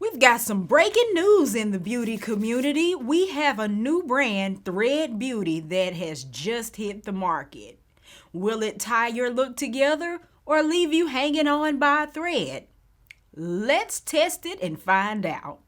We've got some breaking news in the beauty community. We have a new brand, Thread Beauty, that has just hit the market. Will it tie your look together or leave you hanging on by a thread? Let's test it and find out.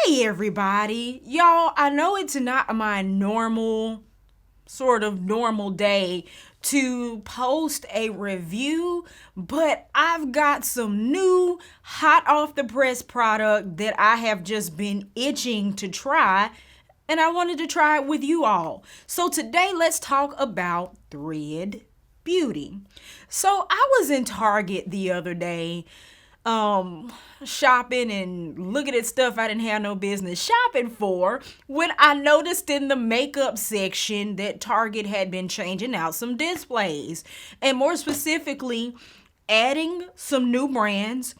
Hey everybody, y'all, I know it's not my normal day to post a review, but I've got some new hot off the press product that I have just been itching to try, and I wanted to try it with you all. So today let's talk about Thread Beauty. So I was in Target the other day shopping and looking at stuff I didn't have no business shopping for when I noticed in the makeup section that Target had been changing out some displays, and more specifically adding some new brands.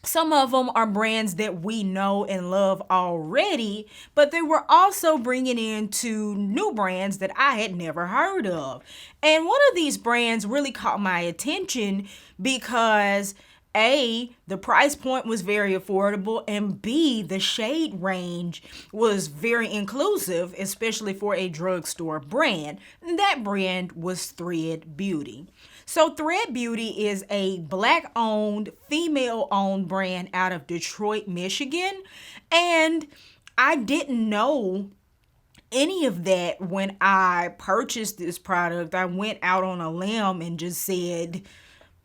Some of them are brands that we know and love already, but they were also bringing in two new brands that I had never heard of. And one of these brands really caught my attention because A, the price point was very affordable, and B, the shade range was very inclusive, especially for a drugstore brand. And that brand was Thread Beauty. So Thread Beauty is a Black-owned, female-owned brand out of Detroit, Michigan. And I didn't know any of that when I purchased this product. I went out on a limb and just said,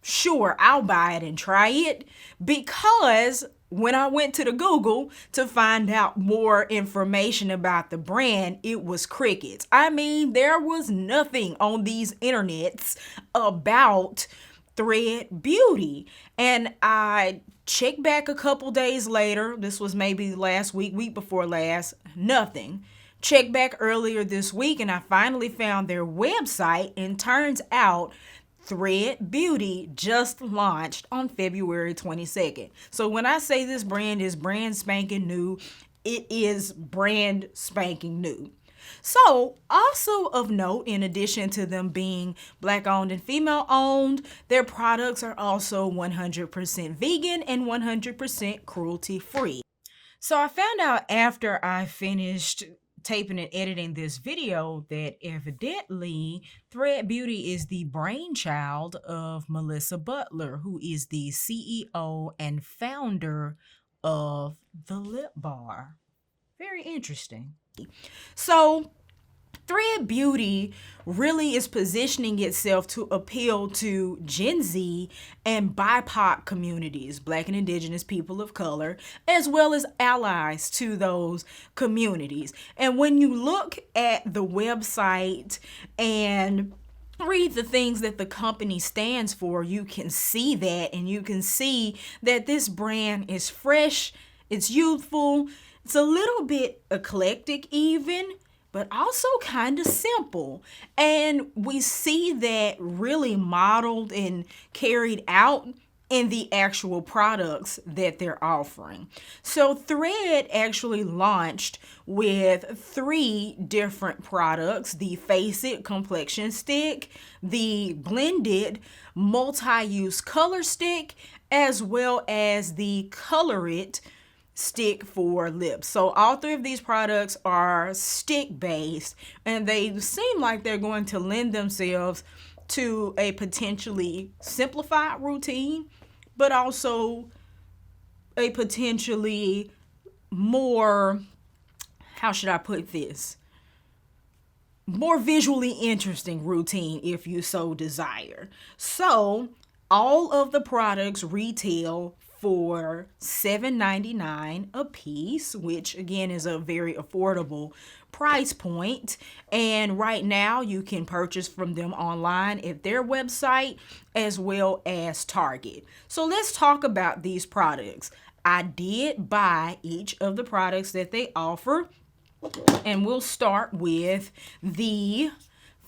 sure, I'll buy it and try it, because when I went to the Google to find out more information about the brand, it was crickets. I mean, there was nothing on these internets about Thread Beauty. And I checked back a couple days later. This was maybe last week before last, nothing. Checked back earlier this week and I finally found their website, and turns out Thread Beauty just launched on February 22nd. So when I say this brand is brand spanking new, it is brand spanking new. So also of note, in addition to them being Black owned and female owned, their products are also 100% vegan and 100% cruelty free. So I found out after I finished taping and editing this video that evidently Thread Beauty is the brainchild of Melissa Butler, who is the CEO and founder of the Lip Bar. Very interesting. So Thread Beauty really is positioning itself to appeal to Gen Z and BIPOC communities, Black and Indigenous people of color, as well as allies to those communities. And when you look at the website and read the things that the company stands for, you can see that, and you can see that this brand is fresh, it's youthful, it's a little bit eclectic even, but also kind of simple. And we see that really modeled and carried out in the actual products that they're offering. So Thread actually launched with 3 different products: the Face It Complexion Stick, the Blended Multi-Use Color Stick, as well as the Color It stick for lips. So all 3 of these products are stick based, and they seem like they're going to lend themselves to a potentially simplified routine, but also a potentially more, how should I put this, more visually interesting routine if you so desire. So all of the products retail for $7.99 a piece, which again is a very affordable price point. And right now you can purchase from them online at their website as well as Target. So let's talk about these products. I did buy each of the products that they offer, and we'll start with the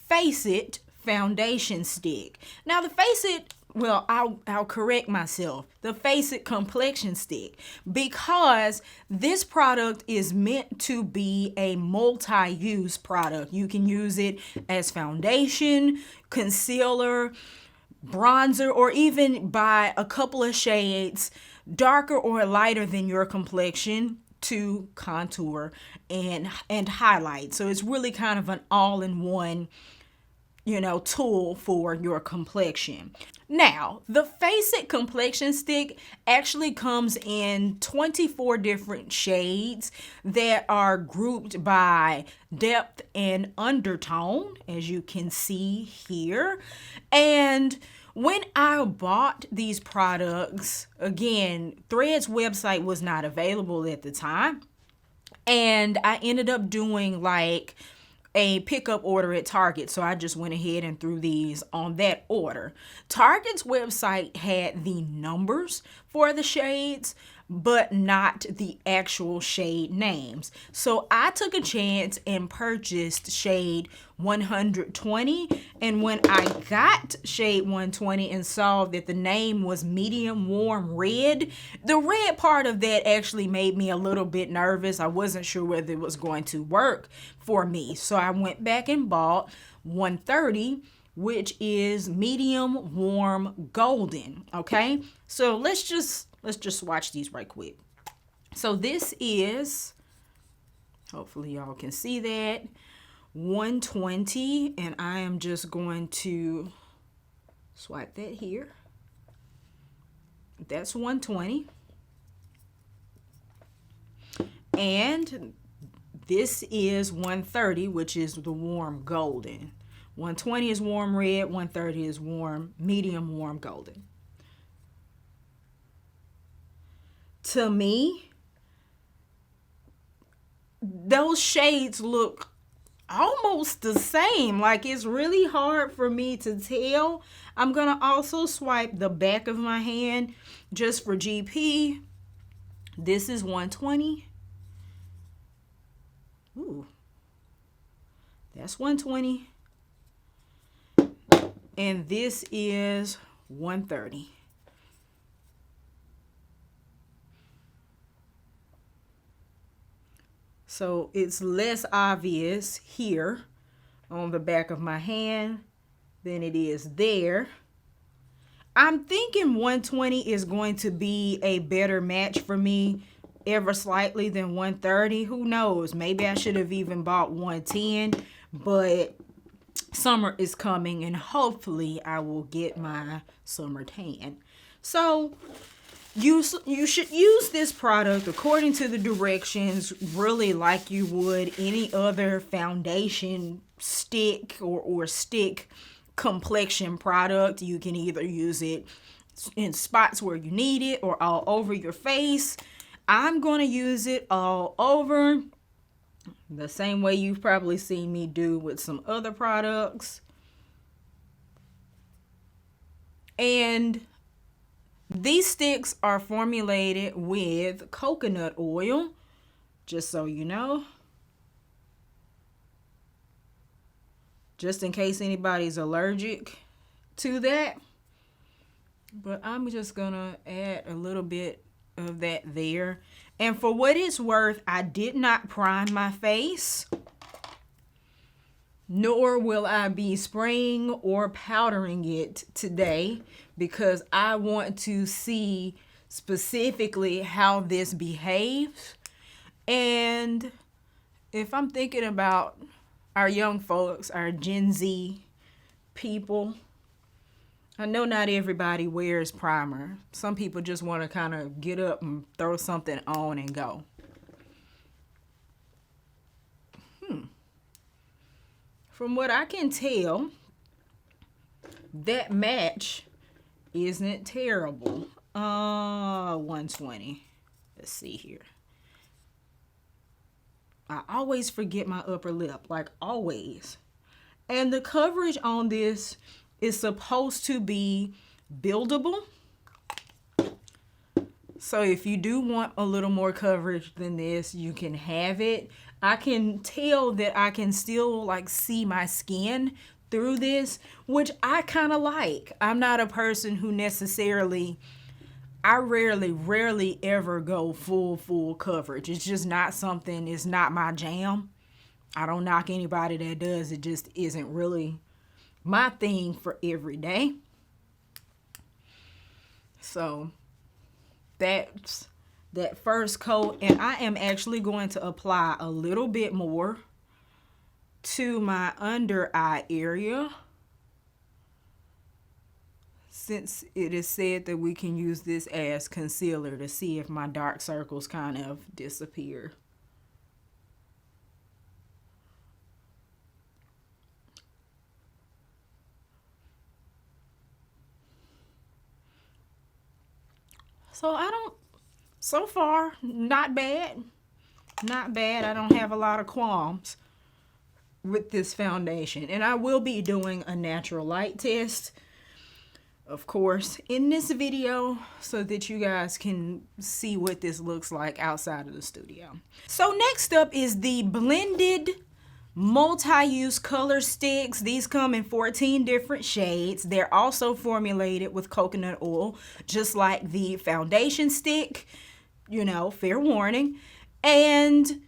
Face It foundation stick. Now the Face It, well, I'll correct myself. The Face It complexion stick, because this product is meant to be a multi-use product. You can use it as foundation, concealer, bronzer, or even buy a couple of shades darker or lighter than your complexion to contour and highlight. So it's really kind of an all-in-one, tool for your complexion. Now, the Face It complexion stick actually comes in 24 different shades that are grouped by depth and undertone, as you can see here. And when I bought these products, again, Thread's website was not available at the time. And I ended up doing like a pickup order at Target. So I just went ahead and threw these on that order. Target's website had the numbers for the shades, but not the actual shade names. So I took a chance and purchased shade 120. And when I got shade 120 and saw that the name was medium warm red, the red part of that actually made me a little bit nervous. I wasn't sure whether it was going to work for me. So I went back and bought 130, which is medium warm golden. Okay, so let's just swatch these right quick. So this is, hopefully y'all can see that, 120, and I am just going to swipe that here. That's 120. And this is 130, which is the warm golden. 120 is warm red, 130 is medium warm golden. To me, those shades look almost the same. Like, it's really hard for me to tell. I'm gonna also swipe the back of my hand just for GP. This is 120. Ooh, that's 120. And this is 130. So it's less obvious here on the back of my hand than it is there. I'm thinking 120 is going to be a better match for me ever slightly than 130. Who knows? Maybe I should have even bought 110, but summer is coming and hopefully I will get my summer tan. So you should use this product according to the directions, really like you would any other foundation stick or stick complexion product. You can either use it in spots where you need it or all over your face. I'm going to use it all over, the same way you've probably seen me do with some other products. And these sticks are formulated with coconut oil, just so you know. Just in case anybody's allergic to that. But I'm just gonna add a little bit of that there. And for what it's worth, I did not prime my face, nor will I be spraying or powdering it today, because I want to see specifically how this behaves. And if I'm thinking about our young folks, our Gen Z people, I know not everybody wears primer. Some people just want to kind of get up and throw something on and go. From what I can tell, that match isn't terrible. 120. Let's see here. I always forget my upper lip, like always. And the coverage on this is supposed to be buildable. So if you do want a little more coverage than this, you can have it. I can tell that I can still like see my skin through this, which I kind of like. I'm not a person who necessarily, I rarely ever go full coverage. It's just not something, it's not my jam. I don't knock anybody that does. It just isn't really my thing for every day. So that's that first coat, and I am actually going to apply a little bit more to my under eye area, since it is said that we can use this as concealer to see if my dark circles kind of disappear. So far, not bad. Not bad. I don't have a lot of qualms with this foundation. And I will be doing a natural light test, of course, in this video so that you guys can see what this looks like outside of the studio. So next up is the blended multi-use color sticks. These come in 14 different shades. They're also formulated with coconut oil, just like the foundation stick, you know, fair warning. And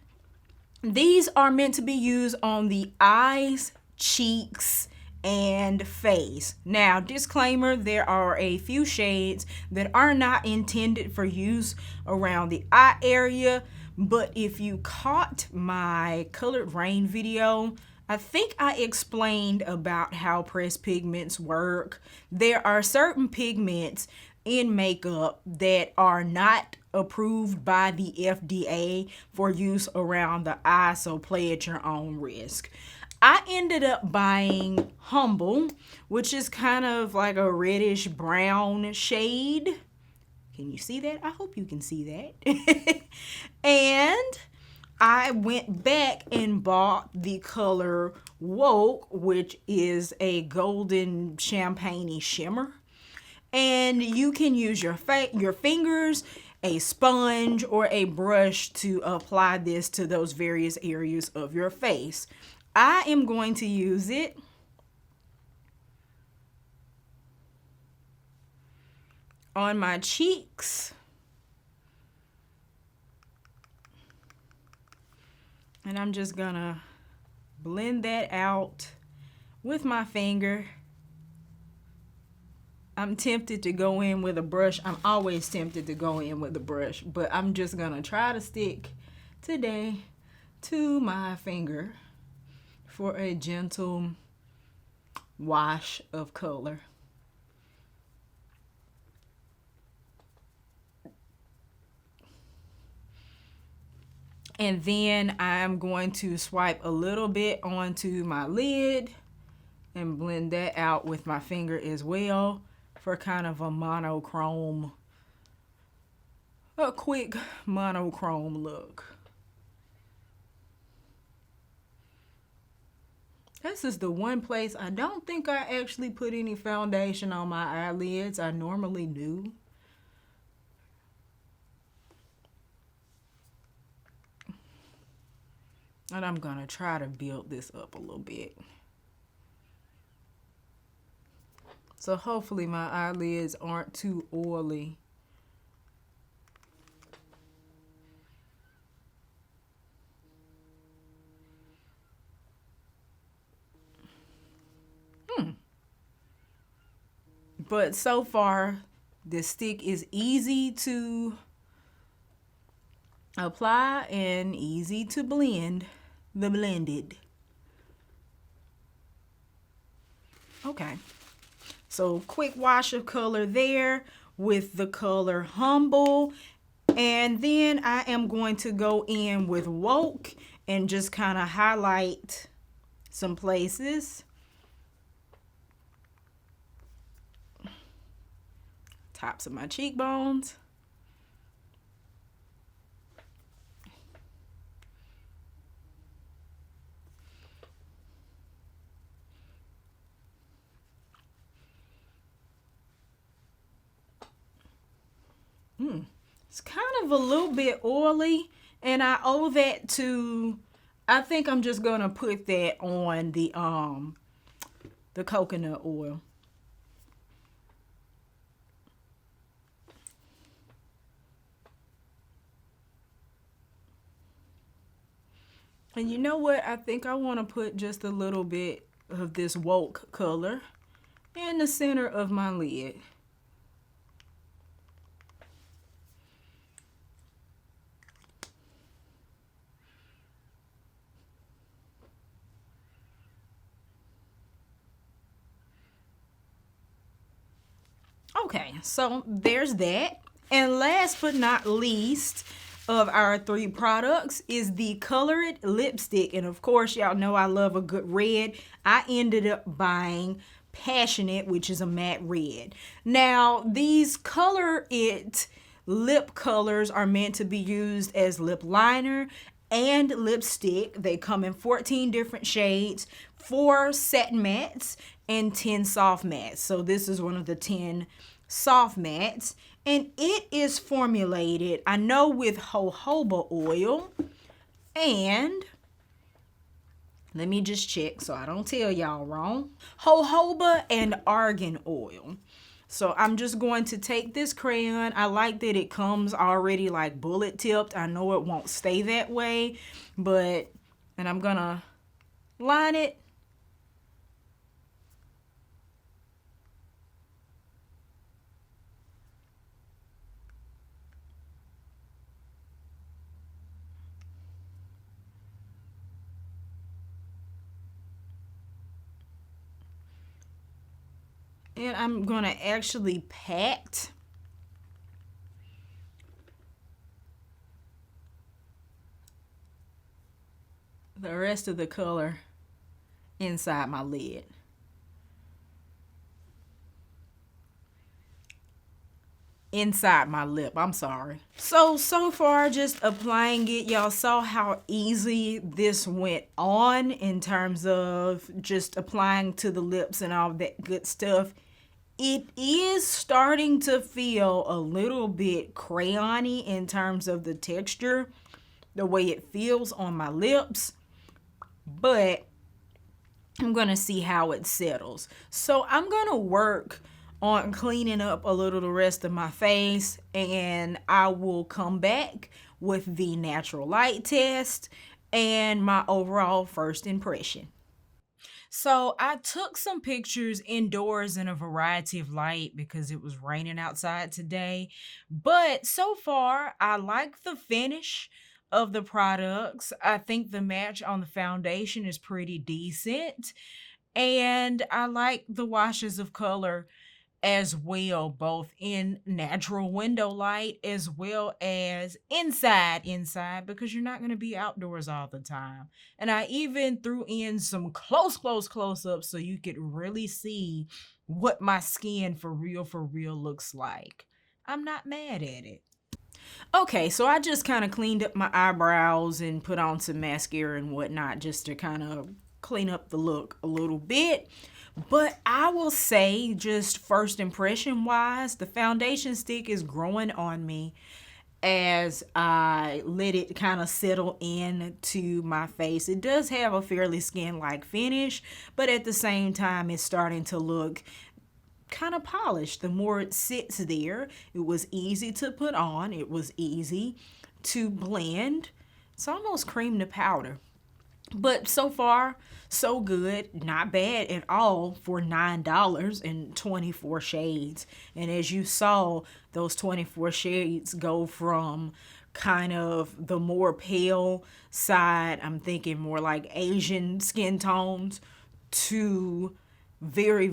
these are meant to be used on the eyes, cheeks, and face. Now, disclaimer, there are a few shades that are not intended for use around the eye area, but if you caught my Colored Rain video, I think I explained about how pressed pigments work. There are certain pigments in makeup that are not approved by the FDA for use around the eye, so play at your own risk. I ended up buying Humble, which is kind of like a reddish brown shade. Can you see that? I hope you can see that. And I went back and bought the color Woke, which is a golden champagne-y shimmer. And you can use your fingers, a sponge, or a brush to apply this to those various areas of your face. I am going to use it on my cheeks. And I'm just gonna blend that out with my finger. I'm tempted to go in with a brush. I'm always tempted to go in with a brush, but I'm just gonna try to stick today to my finger for a gentle wash of color. And then I'm going to swipe a little bit onto my lid and blend that out with my finger as well for kind of a monochrome, a quick monochrome look. This is the one place I don't think I actually put any foundation on my eyelids. I normally do. And I'm gonna try to build this up a little bit. So hopefully my eyelids aren't too oily. But so far, this stick is easy to apply and easy to blend the blended. Okay, so quick wash of color there with the color Humble. And then I am going to go in with Woke and just kind of highlight some places. Tops of my cheekbones. It's kind of a little bit oily, and I owe that to, I think I'm just gonna put that on the coconut oil. And you know what? I think I want to put just a little bit of this woke color in the center of my lid. Okay, so there's that. And last but not least of our three products is the colored lipstick. And of course, y'all know I love a good red. I ended up buying Passionate, which is a matte red. Now, these Color It lip colors are meant to be used as lip liner and lipstick. They come in 14 different shades, 4 satin mattes and 10 soft mattes. So this is one of the 10 soft mattes, and it is formulated, I know, with jojoba oil, and let me just check so I don't tell y'all wrong. Jojoba and argan oil. So I'm just going to take this crayon. I like that it comes already like bullet tipped. I know it won't stay that way, and I'm gonna line it. And I'm gonna actually pat the rest of the color inside my lid. Inside my lip, I'm sorry. So far, just applying it, y'all saw how easy this went on in terms of just applying to the lips and all that good stuff. It is starting to feel a little bit crayony in terms of the texture, the way it feels on my lips, but I'm gonna see how it settles. So I'm gonna work on cleaning up a little the rest of my face, and I will come back with the natural light test and my overall first impression. So I took some pictures indoors in a variety of light because it was raining outside today. But so far, I like the finish of the products. I think the match on the foundation is pretty decent. And I like the washes of color as well, both in natural window light as well as inside, because you're not going to be outdoors all the time. And I even threw in some close ups so you could really see what my skin for real looks like. I'm not mad at it. Okay, so I just kind of cleaned up my eyebrows and put on some mascara and whatnot just to kind of clean up the look a little bit. But I will say, just first impression wise, the foundation stick is growing on me as I let it kind of settle into my face. It does have a fairly skin-like finish, but at the same time, it's starting to look kind of polished. The more it sits there, it was easy to put on, it was easy to blend. It's almost cream to powder. But so far, so good. Not bad at all for $9 and 24 shades. And as you saw, those 24 shades go from kind of the more pale side, I'm thinking more like Asian skin tones, to very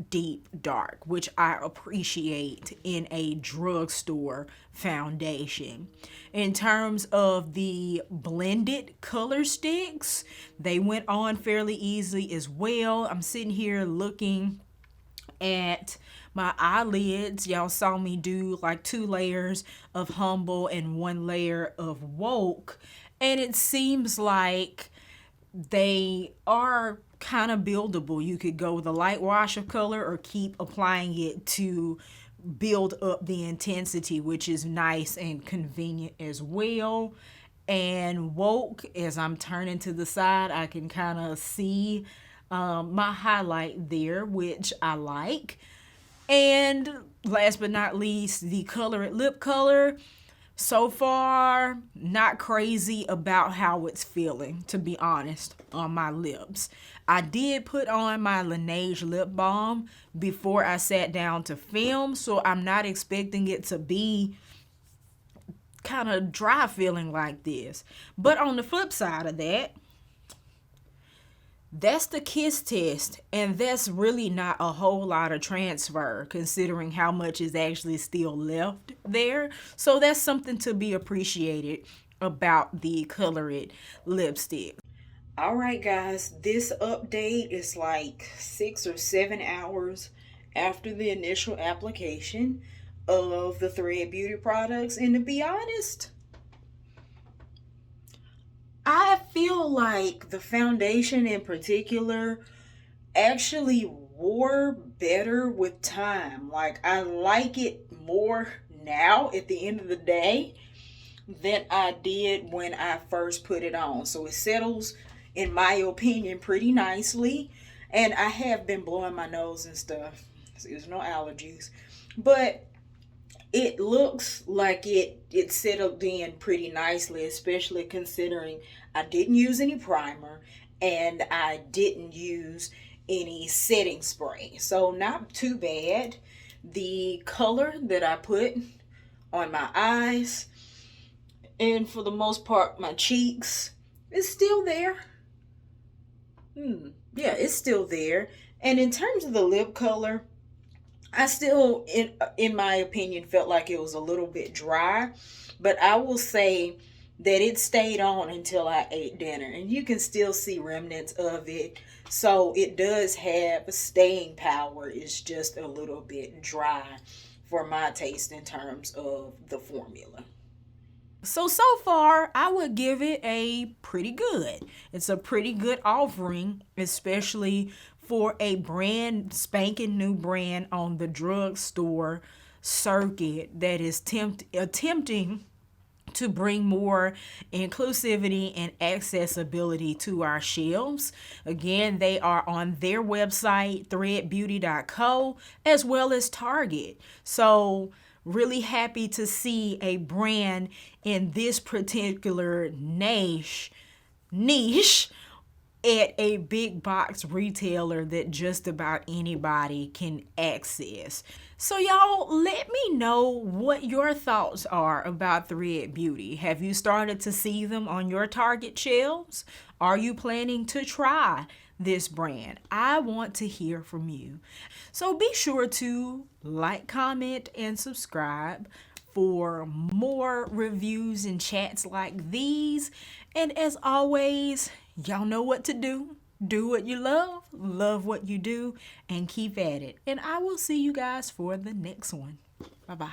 deep dark, which I appreciate in a drugstore foundation. In terms of the blended color sticks, they went on fairly easily as well. I'm sitting here looking at my eyelids. Y'all saw me do like 2 layers of Humble and 1 layer of Woke, and it seems like they are kind of buildable. You could go with a light wash of color or keep applying it to build up the intensity, which is nice and convenient as well. And woke, as I'm turning to the side, I can kind of see my highlight there, which I like. And last but not least, the Color It lip color. So far, not crazy about how it's feeling, to be honest, on my lips. I did put on my Laneige lip balm before I sat down to film, so I'm not expecting it to be kind of dry feeling like this. But on the flip side of that, that's the kiss test, and that's really not a whole lot of transfer considering how much is actually still left there. So that's something to be appreciated about the Color It lipstick. All right, guys, this update is like 6 or 7 hours after the initial application of the Thread Beauty products, and to be honest, I feel like the foundation in particular actually wore better with time. Like, I like it more now at the end of the day than I did when I first put it on. So it settles, in my opinion, pretty nicely. And I have been blowing my nose and stuff. There's no allergies. But it looks like it settled in pretty nicely, especially considering I didn't use any primer and I didn't use any setting spray. So not too bad. The color that I put on my eyes and for the most part my cheeks is still there. Yeah, it's still there. And in terms of the lip color, I still, in my opinion, felt like it was a little bit dry, but I will say that it stayed on until I ate dinner, and you can still see remnants of it. So it does have staying power. It's just a little bit dry for my taste in terms of the formula. So far, I would give it a pretty good. It's a pretty good offering, especially for a brand spanking new brand on the drugstore circuit that is attempting to bring more inclusivity and accessibility to our shelves. Again, they are on their website, threadbeauty.co, as well as Target. So really happy to see a brand in this particular niche at a big box retailer that just about anybody can access. So y'all, let me know what your thoughts are about Thread Beauty. Have you started to see them on your Target shelves? Are you planning to try this brand? I want to hear from you. So be sure to like, comment, and subscribe for more reviews and chats like these. And as always, y'all know what to do. Do what you love what you do, and keep at it. And I will see you guys for the next one. Bye-bye.